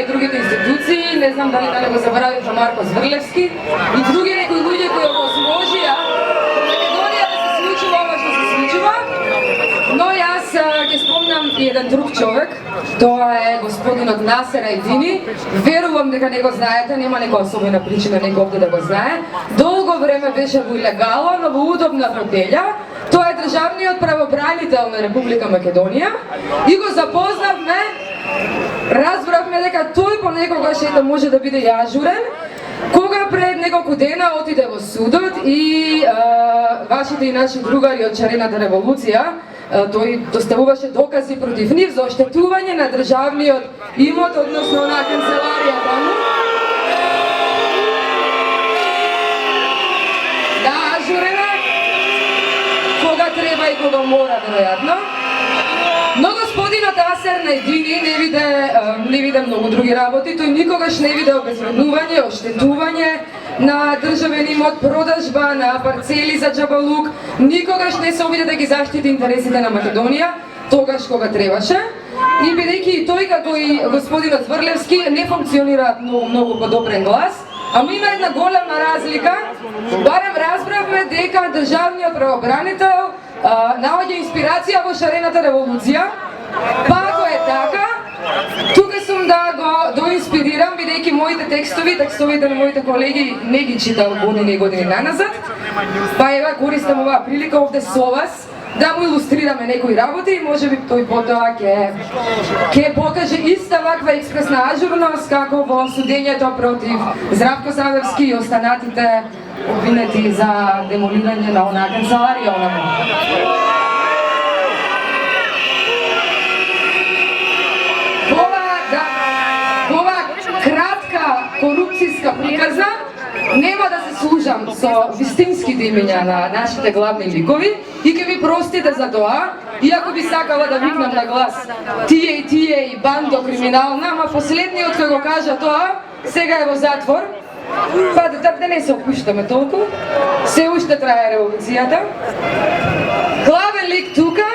и другите институции, не знам дали го заборавивме Марко Зврлевски и други некои луѓе кои го сложија Македонија да се случува ова што се случува. Но јас ќе спомнам и еден друг човек, тоа е господинот Насер Ајдини. Верувам дека не го знаете, нема нека особена причина некој овде да го знае. Долго време беше во илегала, но во удобна фотелја. Тоа е државниот правобранител на Република Македонија и го запознавме, разбравме дека тој понекогаш ете може да биде и ажурен, кога пред неколку дена отиде во судот и вашите и наши другари од Шарената револуција, тој доставуваше докази против нив за оштетување на државниот имот, односно на канцеларијата му. Да, ажурена, кога треба и кога мора, веројатно. Но господинот Насер Ајдини не виде многу други работи, тој никогаш не виде обезвреднување, оштетување на државен имот, продажба на парцели за џабалук, никогаш не се обиде да ги заштити интересите на Македонија, тогаш кога требаше. И бидејќи и тој како и господинот Зврлевски не функционираат многу по добрен глас, ама има една голема разлика, барем разбравме дека државниот правобранител наоѓа инспирација во Шарената револуција, па ако е така, тука сум да го доинспирирам, бидејќи моите текстовите на моите колеги не ги читал години и години наназад, па ева користам оваа прилика овде со вас да му илустрираме некои работи и можеби тој потоа ќе покаже иста ваква експресна ажурност како во судењето против Здравко Савевски и останатите обвинети за демолирање на онаа канцеларија онаму. Ова кратка корупцијска приказна нема да се служам со вистинските имиња на нашите главни ликови и ќе ви простите за тоа, иако би сакала да викнам на глас тие и бандо криминална, ама последниот кој го кажа тоа, сега е во затвор, па да не се опуштаме толку, се уште трае револуцијата. Главен лик тука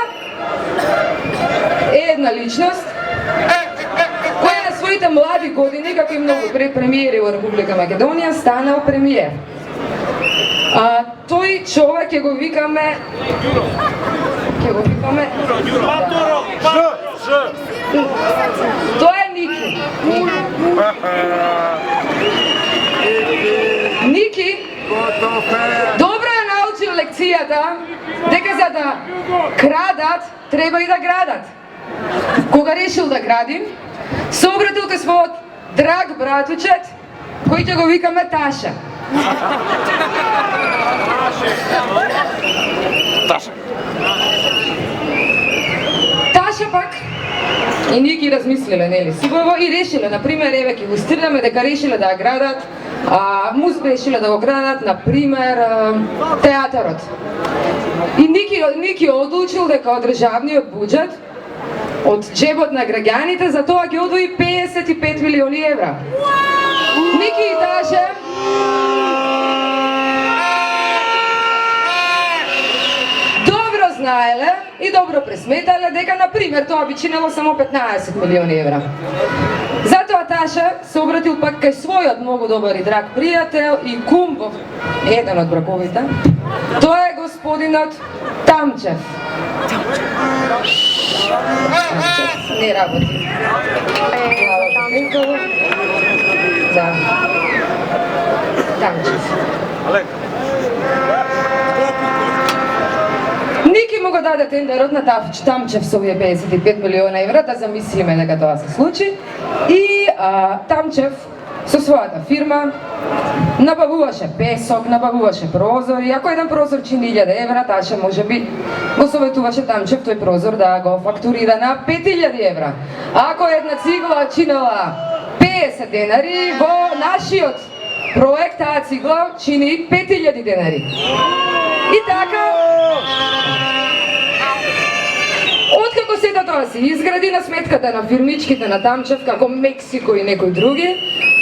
е една личност, која на своите млади години, како и многу премиери во Република Македонија, станал премиер. Тој човек ќе го викаме... Тоа е Ники. Ники добро е научил лекцијата дека за да крадат, треба и да градат. Кога решил да гради, се обратил кај својот драг братучет, кој ќе го викаме Таша. Таша пак и Ники размислиле, нели, сигурно и решиле, например, еве ќе го стирнаме дека решиле да градат, решиле да го градат, например, театарот. И Ники одлучил дека од државниот буџет, од джебот на граѓаните, за тоа ќе одвои 55 милиони евра. Ники и Таша добро знаеле и добро пресметале дека, например, тоа би чинело само 15 милиони евра. Затоа Таша се обратил пак кај својот многу добар и драг пријател и кум во еден од браковите. Тоа е господинот Тамчев. Не работи. Да. Тамчев. Ники му го даде тендерот на Тамчев со овие 55 милиона евра, да замислиме дека тоа се случи. И Тамчев со својата фирма набавуваше песок, набавуваше прозори. Ако еден прозор чини 1000 евра, Таша можеби го советуваше Тамчев тој прозор да го фактурира на 5000 евра. Ако една цигла чинела 50 денари, во нашиот проект таа цигла чини 5000 денари. И така, откако сета тоа се изгради на сметката на фирмичките на Тамчев, како Мексико и некои други,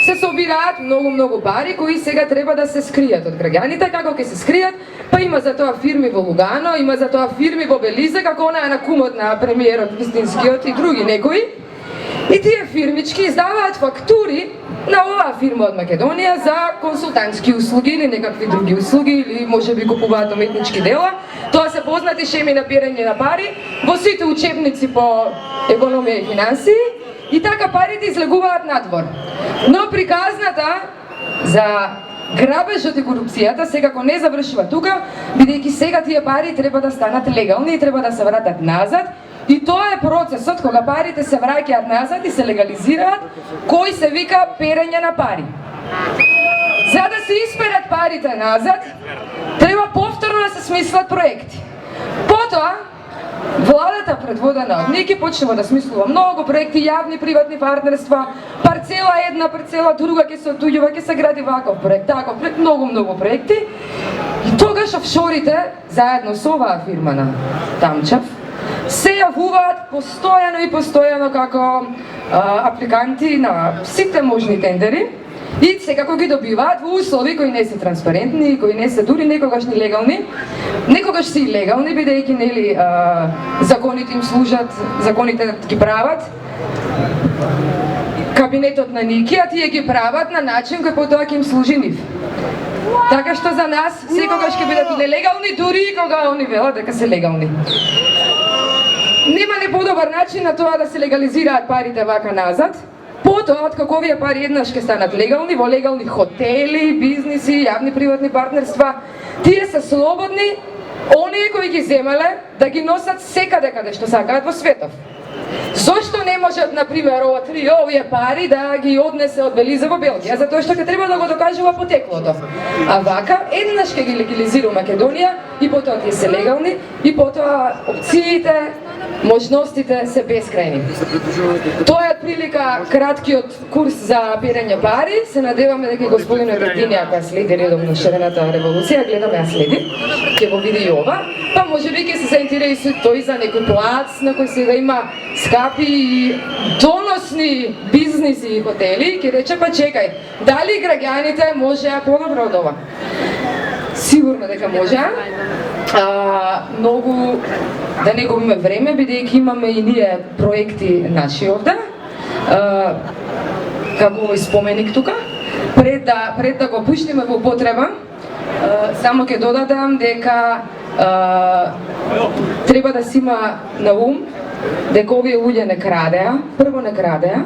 се собираат многу пари кои сега треба да се скријат од граѓаните. Како ќе се скријат? Па има за тоа фирми во Лугано, има за тоа фирми во Белизе, како онаа на кумот на премиерот вистинскиот и други некои. И тие фирмички издаваат фактури на оваа фирма од Македонија за консултантски услуги или некакви други услуги, или можеби купуваат уметнички дела. Тоа се познати шеми на перење на пари во сите учебници по економија и финансии, и така парите излегуваат надвор. Но приказната за грабежот и корупцијата секако не завршува тука, бидејќи сега тие пари треба да станат легални и треба да се вратат назад. И тоа е процесот кога парите се враќаат назад и се легализираат, кој се вика перење на пари. За да се исперат парите назад, треба повторно да се смислат проекти. Потоа, владата предводена од неки почнува да смислува многу проекти, јавни приватни партнерства, парцела една, парцела друга ќе се отуѓува, ќе се гради ваков проект, таков проект, многу проекти. И тогаш офшорите, заедно со оваа фирма на Тамчев, се јавуваат постојано како апликанти на сите можни тендери и секако ги добиваат во услови кои не се транспарентни, кои не се дури некогаш ни легални, некогаш се и легални, бидејќи нели законите им служат, законите ги прават кабинетот на Ники, а тие ги прават на начин кој потоа ќе им служи нив. Така што за нас секогаш ќе бидат нелегални, дури и кога они велат дека се легални. Нема не подобар начин на тоа да се легализираат парите вака назад. Потоа, откако овие пари еднаш ќе станат легални, во легални хотели, бизниси, јавни приватни партнерства, тие се слободни, оние кои ги земале, да ги носат секаде каде што сакаат во светов. Зошто не можат, например, овие пари да ги однесе од Белиза во Белгија? Затоа што ќе треба да го докажува потеклото. А вака, еднаш ќе ги легализира Македонија и потоа тие се легални и потоа опциите, можностите се бескрајни. Тоа е отприлика краткиот курс за перење пари. Се надеваме дека господинот Ертинија, која следи редовно шарената револуција, гледаме ја следи, ќе го види и ова, па можеби ќе се заинтересува тој за некој плац на кој сега има скапи и доносни бизниси и хотели, ќе рече па чекај, дали граѓаните можеа подобро од ова? Сигурно дека можеа. Многу да не губиме време, бидејќи имаме и ние проекти наши овде. Како овој споменик тука, пред да го пуштиме во употреба, само ќе додадам дека треба да си има на ум дека овие луѓе не крадеа, прво не крадеа,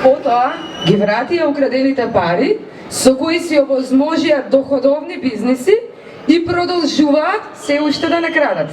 потоа ги вратија украдените пари, со кои си овозможија доходовни бизниси и продолжуваат се уште да не крадат.